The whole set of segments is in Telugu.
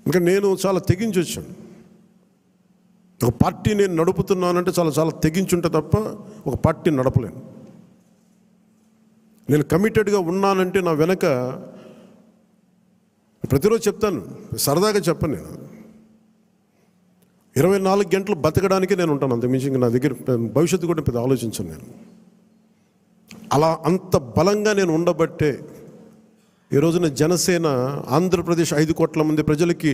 ఇంకా నేను చాలా తెగించి వచ్చాను. ఒక పార్టీ నేను నడుపుతున్నానంటే చాలా చాలా తెగించుంటే తప్ప ఒక పార్టీని నడపలేను. నేను కమిటెడ్గా ఉన్నానంటే నా వెనక ప్రతిరోజు చెప్తాను, సరదాగా చెప్పను. నేను 24 గంటలు బతకడానికి నేను ఉంటాను, అంతకుమించి నా దగ్గర భవిష్యత్తు కూడా పెద్ద ఆలోచించను నేను. అలా అంత బలంగా నేను ఉండబట్టే ఈ రోజున జనసేన ఆంధ్రప్రదేశ్ 5 కోట్ల మంది ప్రజలకి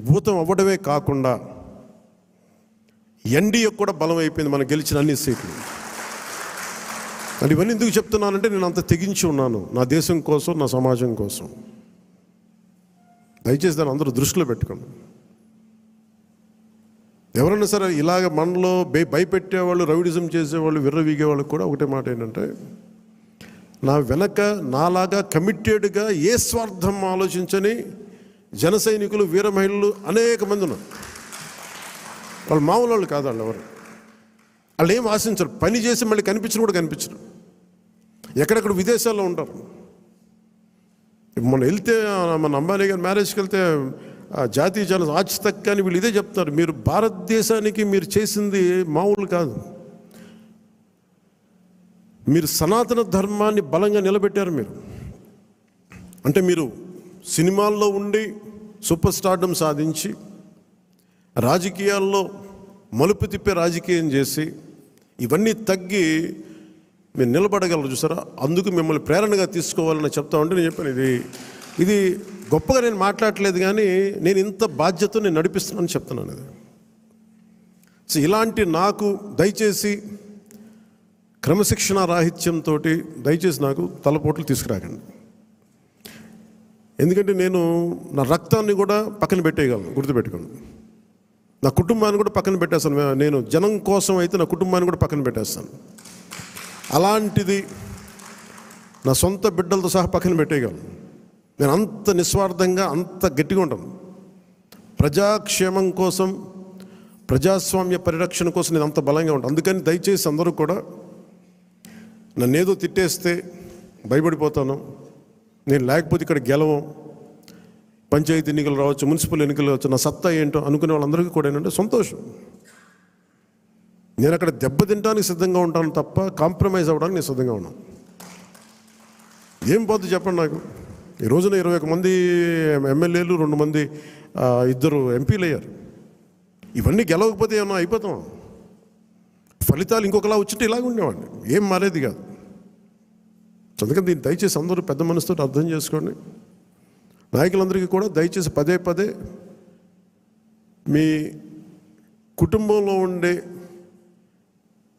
భూతం అవ్వడమే కాకుండా ఎన్డీఏ కూడా బలం అయిపోయింది, మనం గెలిచిన అన్ని సీట్లు. అని ఇవన్నీ ఎందుకు చెప్తున్నానంటే నేను అంత తెగించి ఉన్నాను నా దేశం కోసం, నా సమాజం కోసం. దయచేసి దాన్ని అందరూ దృష్టిలో పెట్టుకోండి. ఎవరైనా సరే ఇలాగ మనలో భయపెట్టేవాళ్ళు, రౌడిజం చేసేవాళ్ళు, విర్రవీగేవాళ్ళు కూడా ఒకటే మాట ఏంటంటే, నా వెనక నాలాగా కమిటెడ్గా ఏ స్వార్థం ఆలోచించని జన సైనికులు, వీర మహిళలు అనేక మంది ఉన్నారు. వాళ్ళు మామూలు వాళ్ళు కాదు. వాళ్ళు ఏం ఆశించరు. పని చేసి మళ్ళీ కనిపించరు కూడా కనిపించరు. ఎక్కడెక్కడ విదేశాల్లో ఉంటారు. మనం వెళ్తే మన అంబానీ గారి మ్యారేజ్కి వెళ్తే జాతీయ జన ఆచి తక్ అని వీళ్ళు ఇదే చెప్తారు, మీరు భారతదేశానికి మీరు చేసింది మామూలు కాదు. మీరు సనాతన ధర్మాన్ని బలంగా నిలబెట్టారు. మీరు అంటే మీరు సినిమాల్లో ఉండి సూపర్ స్టార్డమ్ సాధించి రాజకీయాల్లో మలుపు తిప్పే రాజకీయం చేసి ఇవన్నీ తగ్గి మీరు నిలబడగలరు చూసారా. అందుకు మిమ్మల్ని ప్రేరణగా తీసుకోవాలని చెప్తా ఉంటే నేను చెప్పాను, ఇది గొప్పగా నేను మాట్లాడట్లేదు, కానీ నేను ఇంత బాధ్యత నేను నడిపిస్తున్నానని చెప్తున్నాను. ఇది సో ఇలాంటి నాకు దయచేసి క్రమశిక్షణ రాహిత్యంతో దయచేసి నాకు తలపోట్లు తీసుకురాకండి. ఎందుకంటే నేను నా రక్తాన్ని కూడా పక్కన పెట్టేయగలను, గుర్తుపెట్టుకోండి. నా కుటుంబాన్ని కూడా పక్కన పెట్టేస్తాను. నేను జనం కోసం అయితే నా కుటుంబాన్ని కూడా పక్కన పెట్టేస్తాను. అలాంటిది నా సొంత బిడ్డలతో సహా పక్కన పెట్టేయగలను. నేను అంత నిస్వార్థంగా, అంత గట్టిగా ఉంటాను. ప్రజాక్షేమం కోసం, ప్రజాస్వామ్య పరిరక్షణ కోసం నేను అంత బలంగా ఉంటాను. అందుకని దయచేసి అందరూ కూడా నన్నేదో తిట్టేస్తే భయపడిపోతాను. నేను లేకపోతే ఇక్కడ గెలవం, పంచాయతీ ఎన్నికలు రావచ్చు, మున్సిపల్ ఎన్నికలు రావచ్చు, నా సత్తా ఏంటో అనుకునే వాళ్ళందరికీ కూడా ఏంటంటే సంతోషం. నేను అక్కడ దెబ్బతింటానికి సిద్ధంగా ఉంటాను తప్ప కాంప్రమైజ్ అవ్వడానికి నేను సిద్ధంగా ఉన్నాను. ఏం పోతుంది చెప్పండి నాకు. ఈ రోజున 21 మంది ఎమ్మెల్యేలు, 2 మంది 2 ఎంపీలు అయ్యారు. ఇవన్నీ గెలవకపోతే ఏమన్నా అయిపోతాం. ఫలితాలు ఇంకొకలా వచ్చింటే ఇలాగ ఉండేవాడిని, ఏం మారేది కాదు. అందుకని దీన్ని దయచేసి అందరూ పెద్ద మనసుతో అర్థం చేసుకోండి. నాయకులందరికీ కూడా దయచేసి పదే పదే మీ కుటుంబంలో ఉండే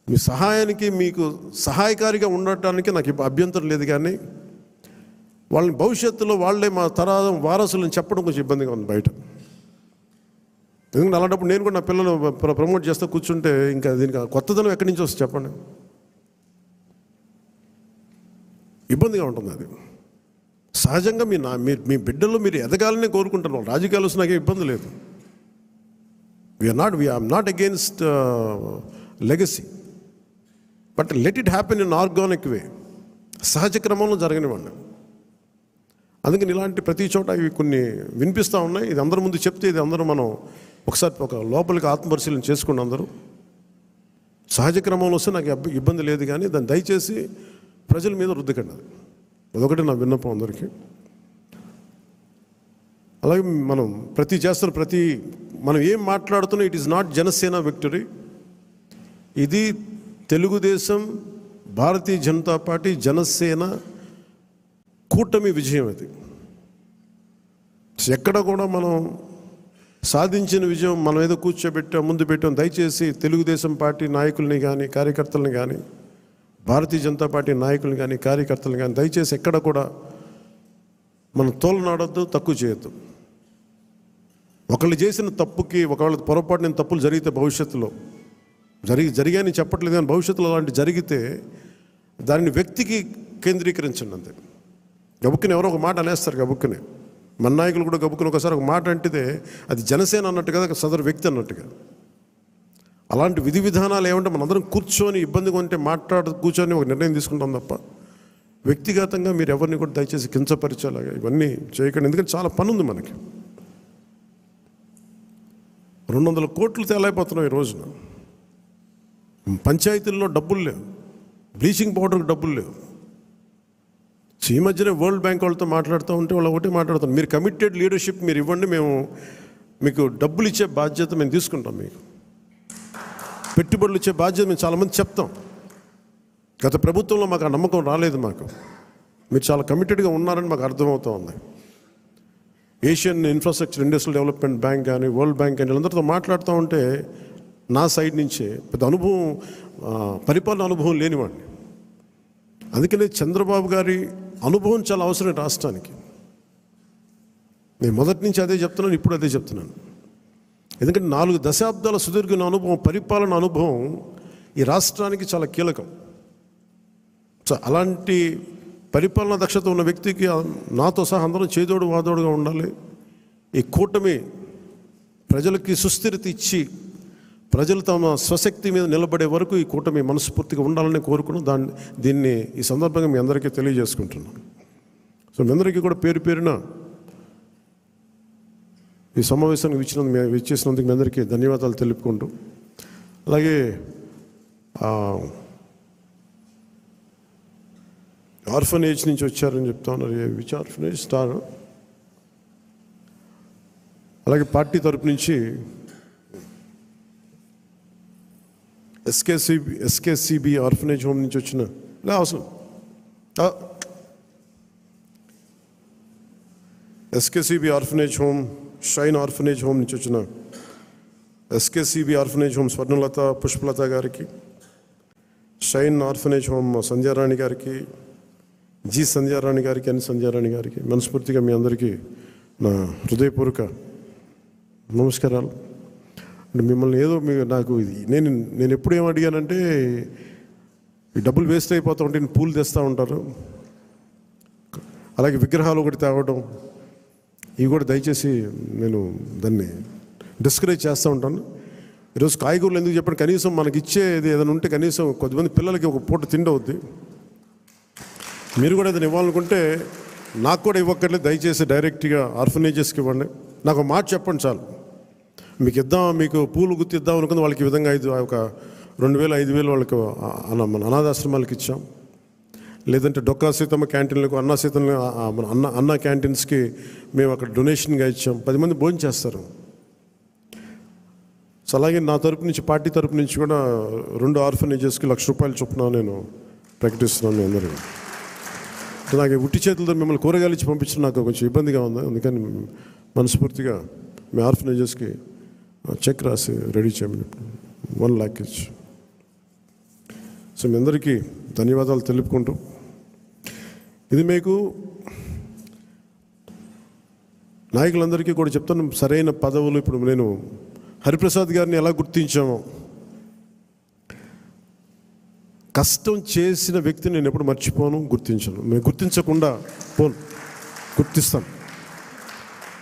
మీ సహాయానికి, మీకు సహాయకారిగా ఉండటానికి నాకు అభ్యంతరం లేదు, కానీ వాళ్ళని భవిష్యత్తులో వాళ్ళే మా తరాదం వారసులను చెప్పడం కొంచెం ఇబ్బందిగా ఉంది బయట. ఎందుకంటే అలాంటప్పుడు నేను కూడా నా పిల్లలు ప్రమోట్ చేస్తూ కూర్చుంటే ఇంకా దీనికి కొత్తదనం ఎక్కడి నుంచి వస్తుంది చెప్పండి. ఇబ్బందిగా ఉంటుంది. అది సహజంగా మీ బిడ్డల్లో మీరు ఎదగాలని కోరుకుంటున్నాం. రాజకీయాలు వస్తే నాకేం ఇబ్బంది లేదు. We are not against legacy, but let it happen in organic way, సహజ క్రమంలో జరగనివ్వండి. అందుకని ఇలాంటి ప్రతి చోట ఇవి కొన్ని వినిపిస్తూ ఉన్నాయి. ఇది అందరి ముందు చెప్తే ఇది అందరూ మనం ఒకసారి ఒక లోపలికి ఆత్మపరిశీలన చేసుకోండి. అందరూ సహజ క్రమంలో వస్తే నాకు ఇబ్బంది లేదు, కానీ దాన్ని దయచేసి ప్రజల మీద రుద్దకండి. అదొకటి నా విన్నపం అందరికీ. అలాగే మనం మనం ఏం మాట్లాడుతున్నాం, it is not Janasena victory. ఇది తెలుగుదేశం, భారతీయ జనతా పార్టీ, జనసేన కూటమి విజయం. అది ఎక్కడ కూడా మనం సాధించిన విజయం మనం ఏదో ముందు పెట్టాం. దయచేసి తెలుగుదేశం పార్టీ నాయకుల్ని కానీ, కార్యకర్తలని కానీ, భారతీయ జనతా పార్టీ నాయకుల్ని కానీ, కార్యకర్తలను కానీ దయచేసి ఎక్కడ కూడా మనం తోలనాడొద్దు, తక్కువ చేయొద్దు. ఒకళ్ళు చేసిన తప్పుకి, ఒకవేళ పొరపాటు నేను తప్పులు జరిగితే భవిష్యత్తులో జరిగాయని చెప్పట్లేదు, కానీ భవిష్యత్తులో అలాంటి జరిగితే దానిని వ్యక్తికి కేంద్రీకరించండి. అంతే. గబుక్కుని ఎవరో ఒక మాట అనేస్తారు. గబుక్కుని మన నాయకులు కూడా గబుక్కుని ఒకసారి ఒక మాట అంటితే అది జనసేన అన్నట్టుగా, సదరు వ్యక్తి అన్నట్టుగా. అలాంటి విధి విధానాలు ఏమంటే మనందరం కూర్చొని ఇబ్బందిగా ఉంటే కూర్చొని ఒక నిర్ణయం తీసుకుంటాం తప్ప వ్యక్తిగతంగా మీరు ఎవరిని కూడా దయచేసి కించపరిచేలాగా ఇవన్నీ చేయకండి. ఎందుకంటే చాలా పని ఉంది మనకి. 200 కోట్లు తేలైపోతున్నాం ఈ రోజున. పంచాయతీల్లో డబ్బులు లేవు, బ్లీచింగ్ పౌడర్కి డబ్బులు లేవు. ఈ మధ్యనే వరల్డ్ బ్యాంక్ వాళ్ళతో మాట్లాడుతూ ఉంటే వాళ్ళు ఒకటే మాట్లాడుతారు, మీరు కమిటెడ్ లీడర్షిప్ మీరు ఇవ్వండి, మేము మీకు డబ్బులు ఇచ్చే బాధ్యత మేము తీసుకుంటాం, మీకు పెట్టుబడులు ఇచ్చే బాధ్యత మేము చాలామంది చెప్తాం. గత ప్రభుత్వంలో మాకు ఆ నమ్మకం రాలేదు, మాకు మీరు చాలా కమిటెడ్గా ఉన్నారని మాకు అర్థమవుతూ ఉంది. Asian infrastructure industrial development bank కానీ వరల్డ్ బ్యాంక్ కానీ వీళ్ళందరితో మాట్లాడుతూ ఉంటే నా సైడ్ నుంచే పెద్ద అనుభవం, పరిపాలన అనుభవం లేనివాడిని. అందుకనే చంద్రబాబు గారి అనుభవం చాలా అవసరం రాష్ట్రానికి. నేను మొదటి నుంచి అదే చెప్తున్నాను, ఇప్పుడు అదే చెప్తున్నాను. ఎందుకంటే 4 దశాబ్దాల సుదీర్ఘ అనుభవం, పరిపాలన అనుభవం ఈ రాష్ట్రానికి చాలా కీలకం. సో అలాంటి పరిపాలనా దక్షత ఉన్న వ్యక్తికి నాతో సహా అందరం చేదోడు వాదోడుగా ఉండాలి. ఈ కూటమి ప్రజలకి సుస్థిరత ఇచ్చి ప్రజలు తమ స్వశక్తి మీద నిలబడే వరకు ఈ కూటమి మనస్ఫూర్తిగా ఉండాలని కోరుకున్నాం. దీన్ని ఈ సందర్భంగా మీ అందరికీ తెలియజేసుకుంటున్నాను. సో మీ అందరికీ కూడా పేరు పేరున ఈ సమావేశానికి ఇచ్చేసినందుకు మీ అందరికీ ధన్యవాదాలు తెలుపుకుంటూ, అలాగే ఆర్ఫనేజ్ నుంచి వచ్చారని చెప్తా ఉన్నారు. Which orphanage star? అలాగే పార్టీ తరపు నుంచి ఎస్కేసిబి ఆర్ఫనేజ్ హోమ్ నుంచి వచ్చిన అవసరం SKCB orphanage home, Shine orphanage home నుంచి వచ్చిన SKCB orphanage home Swarnalatha Pushpalatha గారికి, షైన్ ఆర్ఫనేజ్ హోమ్ సంధ్యారాణి గారికి, జి సంధ్యారాణి గారికి, ఎన్ సంధ్యారాణి గారికి మనస్ఫూర్తిగా మీ అందరికీ నా హృదయపూర్వక నమస్కారాలు. అంటే మిమ్మల్ని ఏదో నాకు నేను ఎప్పుడు ఏం అడిగానంటే, ఈ డబ్బులు వేస్ట్ అయిపోతూ ఉంటే పూలు తెస్తూ ఉంటారు, అలాగే విగ్రహాలు ఒకటి తేవడం, ఇవి కూడా దయచేసి నేను దాన్ని డిస్కరేజ్ చేస్తూ ఉంటాను. ఈరోజు కాయగూరలు ఎందుకు చెప్పండి, కనీసం మనకి ఇచ్చేది ఏదైనా ఉంటే కనీసం కొద్దిమంది పిల్లలకి ఒక పూట తిండి అవుద్ది. మీరు కూడా ఏదైనా ఇవ్వాలనుకుంటే నాకు కూడా ఇవ్వక్కర్లేదు, దయచేసి డైరెక్ట్గా ఆర్ఫనేజెస్కి ఇవ్వండి. నాకు ఒక మాట చెప్పండి చాలు. మీకు పూలు గుర్తు ఇద్దాం అనుకుంది వాళ్ళకి ఈ విధంగా ఒక 2000, 5000 వాళ్ళకి మన అనాథాశ్రమాలకు ఇచ్చాం. లేదంటే డొక్కా సీతమ్మ క్యాంటీన్లకు, అన్న క్యాంటీన్స్కి మేము అక్కడ డొనేషన్గా ఇచ్చాం. 10 మంది భోజనం చేస్తారు. సో అలాగే నా తరపు నుంచి, పార్టీ తరపు నుంచి కూడా 2 ఆర్ఫనేజెస్కి ₹1,00,000 చొప్పున నేను ప్రకటిస్తున్నాను మీ అందరికీ. నాకు ఉట్టి చేతులతో మిమ్మల్ని కూరగాయలు ఇచ్చి పంపించడం నాకు కొంచెం ఇబ్బందిగా ఉంది. అందుకని మనస్ఫూర్తిగా మీ ఆర్ఫనేజెస్కి చెక్ రాసి రెడీ చేయమని 1 lakh ఇచ్చి. సో మీ అందరికీ ధన్యవాదాలు తెలుపుకుంటూ, ఇది మీకు నాయకులందరికీ కూడా చెప్తాను, సరైన పదవులు. ఇప్పుడు నేను హరిప్రసాద్ గారిని ఎలా గుర్తించామో, కష్టం చేసిన వ్యక్తిని నేను ఎప్పుడు మర్చిపోను, గుర్తించను. నేను గుర్తించకుండా పోను, గుర్తిస్తాను.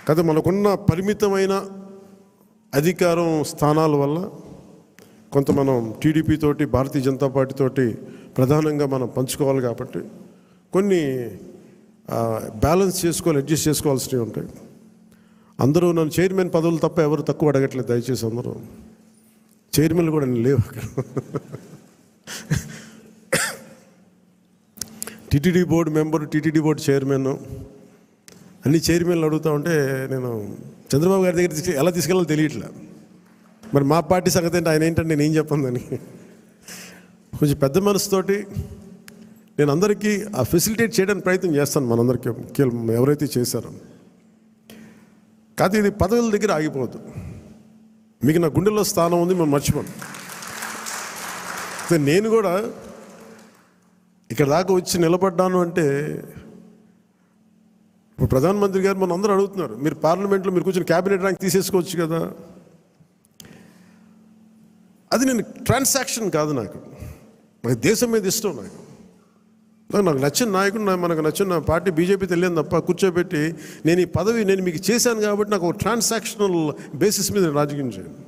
కాదు, మనకున్న పరిమితమైన అధికారం స్థానాల వల్ల కొంత మనం టీడీపీ తోటి, భారతీయ జనతా పార్టీ తోటి ప్రధానంగా మనం పంచుకోవాలి. కాబట్టి కొన్ని బ్యాలెన్స్ చేసుకోవాలి, అడ్జస్ట్ చేసుకోవాల్సినవి ఉంటాయి. అందరూ నన్ను చైర్మన్ పదవులు తప్ప ఎవరు తక్కువ అడగట్లేదు. దయచేసి అందరూ చైర్మన్లు కూడా లేవు అక్కడ. TTD board member, TTD board chairman, అన్ని చైర్మన్లు అడుగుతూ ఉంటే నేను చంద్రబాబు గారి దగ్గర ఎలా తీసుకెళ్ళాలో తెలియట్లే. మరి మా పార్టీ సంగతి ఏంటి, ఆయన ఏంటంటే నేను ఏం చెప్పందని. కొంచెం పెద్ద మనసుతోటి నేను అందరికీ ఆ ఫెసిలిటేట్ చేయడానికి ప్రయత్నం చేస్తాను, మనందరికీ ఎవరైతే చేశారో. కాదు, ఇది పదవుల దగ్గర ఆగిపోవద్దు. మీకు నా గుండెల్లో స్థానం ఉంది, మనం మర్చిపోను. నేను కూడా ఇక్కడ దాకా వచ్చి నిలబడ్డాను అంటే, ఇప్పుడు ప్రధానమంత్రి గారు మన అందరూ అడుగుతున్నారు, మీరు పార్లమెంట్లో మీరు కూర్చొని క్యాబినెట్ ర్యాంక్ తీసేసుకోవచ్చు కదా. అది నేను ట్రాన్సాక్షన్ కాదు, నాకు దేశం మీద ఇష్టం. నాకు నచ్చిన నాయకుడు, మనకు నచ్చిన పార్టీ బీజేపీ తెలియదు తప్ప కూర్చోబెట్టి నేను ఈ పదవి నేను మీకు చేశాను కాబట్టి నాకు ఒక ట్రాన్సాక్షనల్ బేసిస్ మీద రాజకీయం చేయండి.